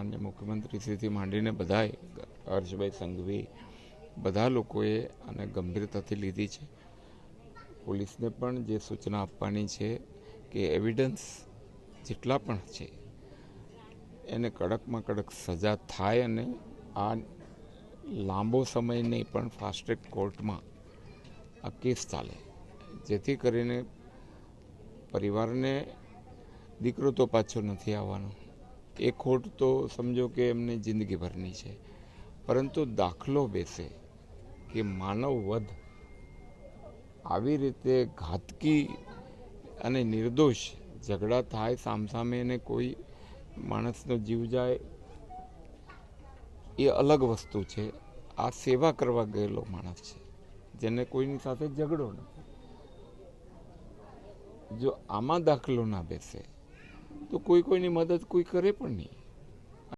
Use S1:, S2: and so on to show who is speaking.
S1: અને મુખ્યમંત્રીશ્રીથી માંડીને બધાએ, હર્ષભાઈ સંઘવી, બધા લોકોએ આને ગંભીરતાથી લીધી છે. પોલીસને પણ જે સૂચના આપવાની છે કે એવિડન્સ જેટલા પણ છે એને કડકમાં કડક સજા થાય અને આ લાંબો સમય નહીં પણ ફાસ્ટ ટ્રેક કોર્ટમાં આ કેસ ચાલે, જેથી કરીને પરિવારને દીકરો તો પાછો નથી આવવાનો. એ ખોટ તો સમજો કે એમને જિંદગીભરની છે, પરંતુ દાખલો બેસે કે માનવ વધ આવી રીતે ઘાતકી અને નિર્દોષ ઝઘડા થાય સામસામે અને કોઈ માણસનો જીવ જાય એ અલગ વસ્તુ છે. આ સેવા કરવા ગયેલો માણસ છે જેને કોઈની સાથે ઝઘડો નથી. જો આમાં દાખલો ના બેસે તો કોઈની મદદ કોઈ કરે પણ નહીં.